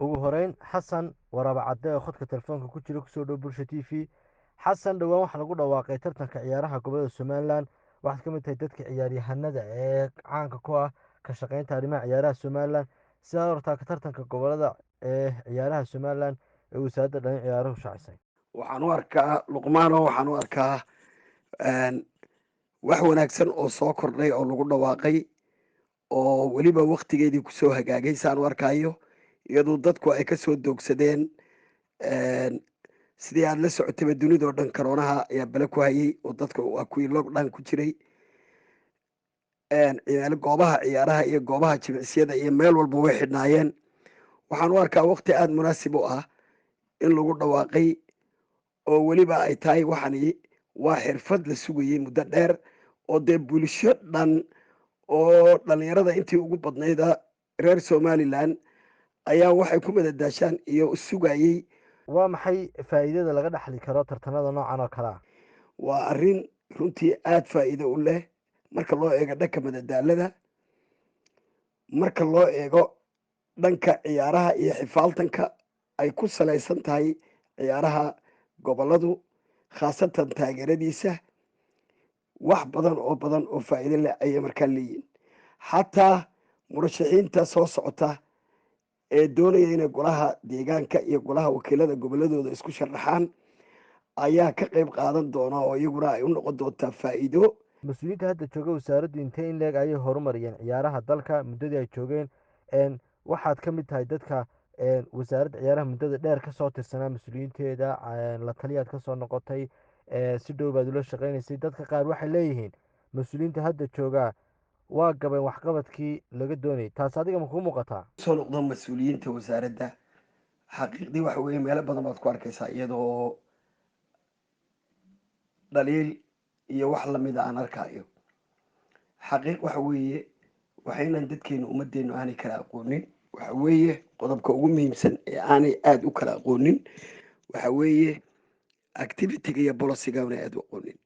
ugu horeyn xasan waraaba cadde oo khadka telefoonka ku jira kusoo dhow bulsha t v. xasan dhowaan waxaa lagu dhawaaqay tartanka ciyaaraha gobolada somalilan. waxaad ka mid tahay dadka ciyaaryahanada ee caanka ku ah ka shaqeynta arrimaha ciyaaraha somalilan. sidaa hortaa ka tartanka gobolada ee ciyaaraha somalilan ee wasaaradda dhalin ciyaaruhu shaacisay. waxaan u arkaa luqmaano waxaan u arkaa wax wanaagsan oo soo kordhay oo lagu dhawaaqay oo weliba waktigeedii kusoo hagaagay saan u arkayo iyadoo dadku ay kasoo doogsadeen sidii aad la socotayba dunidao dhan karoonaha ayaa bale ku hayay oo dadka waa kuwii lockdown ku jiray goobaha ciyaaraha iyo goobaha jimicsiyada iyo meel walba way xidhnaayeen. waxaan u arkaa wakti aada munaasib u ah in lagu dhawaaqay oo weliba ay tahay waxani waa xirfad la sugayey muddo dheer oo dee bulsho dhan oo dhalinyarada intii ugu badnayda reer somalilan ayaa waxay ku madadaashaan iyo sugayey. waa maxay faa'iidada laga dhaxli karo tartanada noocan oo kale ah? waa arrin runtii aada faa'iido u leh marka loo eego dhanka madadaalada, marka loo eego dhanka ciyaaraha iyo xifaaltanka ay ku salaysan tahay ciyaaraha goboladu khaasatan taageeradiisa. wax badan oo faa'iido leh ayay markaa leeyihin. xataa murashaxiinta soo socota ee doonaya inay golaha deegaanka iyo golaha wakiilada goboladooda isku sharaxaan ayaa ka qayb qaadan doona oo iyaguna ay u noqon doontaa faa'iido. mas-uuliyiinta hadda jooga wasaaraddu intee in leeg ayay horumariyeen ciyaaraha dalka muddadii ay joogeen. waxaad ka mid tahay dadka wasaaradda ciyaaraha muddada dheer kasoo tirsanaa mas-uuliyiinteeda, la taliyaad kasoo noqotay, si dhow baad ula shaqeynaysay. dadka qaar waxay leeyihiin mas-uuliyiinta hadda joogaa waa gabeen waxqabadkii laga doonayay. taas adiga ma kuu muuqataa? soo noqdo mas-uuliyiinta wasaaradda xaqiiqdii waxa weeye meelo badan baad ku arkaysaa iyadoo dhaliil iyo wax lamida aan arkayo. xaqiiq waxa weeye waxaynan dadkeenu ummadeenu aanay kala aqoonin. waxa weeye qodobka ugu muhiimsan ee aanay aada u kala aqoonin waxa weeye activity-ga iyo boliciga aanay aada u aqoonin.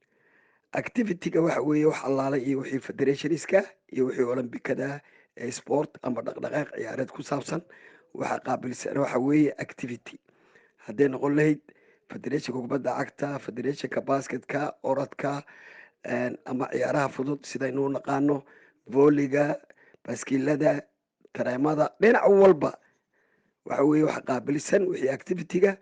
activity-ga waxa weeye wax allaala iyo wixii federationska iyo wixii olombikada ee sport ama dhaqdhaqaaq ciyaareed ku saabsan waxa qaabilsan waxa weeye activity. hadday noqon lahayd federationka kubadda cagta, federationka basketka, orodka, ama ciyaaraha fudud sidaynu u naqaano, vooliga, baskilada, tareemada, dhinac walba waxa weeye wax qaabilsan wixii activity-ga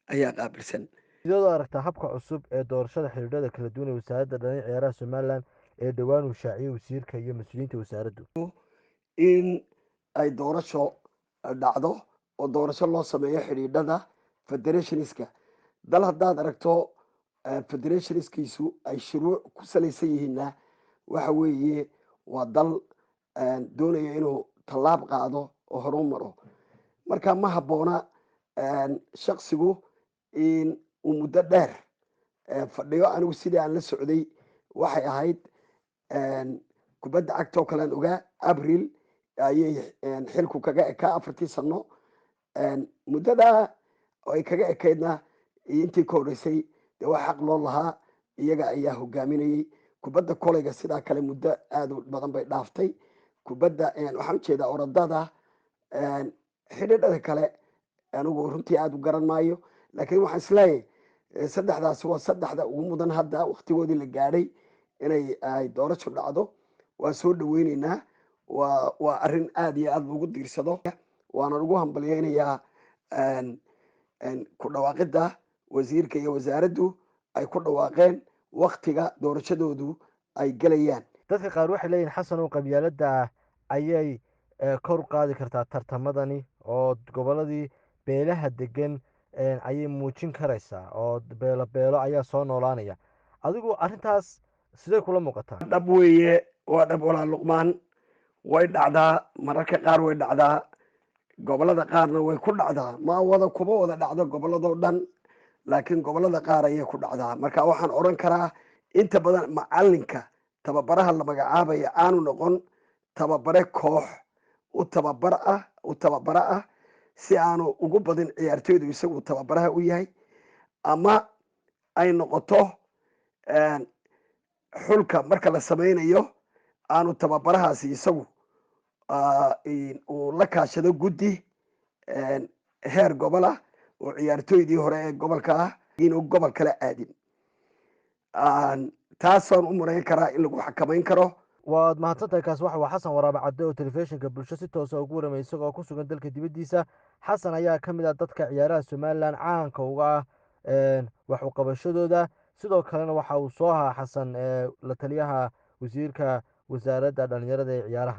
ayaa qaabilsan. sideed u aragtaa habka cusub ee doorashada xidhiidhada kala duwan ee wasaaradda dhalin ciyaaraha somalilan ee dhowaan uu shaaciyey wasiirka iyo mas-uuliyiinta wasaaraddu? in ay doorasho dhacdo oo doorasho loo sameeyo xidhiidhada federationska. dal haddaad aragto federationskiisu ay shuruuc ku salaysan yihiinna waxa weeye waa dal doonaya inuu tallaab qaado oo horu maro. marka ma habboona shaksigu in uu muddo dheer fadhiyo. anigu sidii aan la socday waxay ahayd kubadda cagta oo kale aan ogaa abril ayay xilku kaga ekaa 4 sano. muddada ay kaga ekaydna intii ka horeysay dee wax xaq loo lahaa iyaga ayaa hogaaminayay. kubadda koleyga sidaa kale muddo aada u badan bay dhaaftay. kubadda waxaan ujeedaa orodada xidhiidhada kale anigu runtii aada u garan maayo, laakiin waxaan isleeyahay saddexdaasi waa saddexda ugu mudan hadda waktigoodii la gaadhay inay ay doorasho dhacdo. waa soo dhaweyneynaa. waa arrin aada iyo aada loogu diirsado. waana ugu hambalyeynayaa ku dhawaaqidda wasiirka iyo wasaaraddu ay ku dhawaaqeen waktiga doorashadoodu ay gelayaan. dadka qaar waxay leeyihin xasan oo qabyaalada ayay kor u qaadi kartaa tartamadani oo goboladii beelaha degan ayay muujin karaysaa oo beelo beelo ayaa soo noolaanaya. adigu arrintaas sidee kula muuqataa? dhab weeye, waa dhab walaa luqmaan. way dhacdaa mararka qaar way dhacdaa, gobolada qaarna way ku dhacdaa. ma wada kuma wada dhacdo goboladoo dhan, laakiin gobolada qaar ayay ku dhacdaa. marka waxaan odhan karaa inta badan macalinka tababaraha la magacaabaya aanu noqon tababare koox u tababara ah si aanu ugu badin ciyaartoydu isagu tababaraha u yahay, ama ay noqoto xulka marka la samaynayo aanu tababarahaasi isagu uu la kaashado guddi heer gobol ah oo ciyaartooydii hore ee gobolka ah inuu gobol kala aadin. taasaan u marayn karaa in lagu xakamayn karo. waad mahadsantahay. kaas waxa waa xasan waraabe cadde oo telefishinka bulsho si toosa ugu waramay isagoo ku sugan dalka dibaddiisa. xasan ayaa ka mid ah dadka ciyaaraha somalilan caanka uga ah wax u qabashadooda. sidoo kalena waxa uu soo ahaa xasan la taliyaha wasiirka wasaaradda dhalinyarada ee ciyaaraha.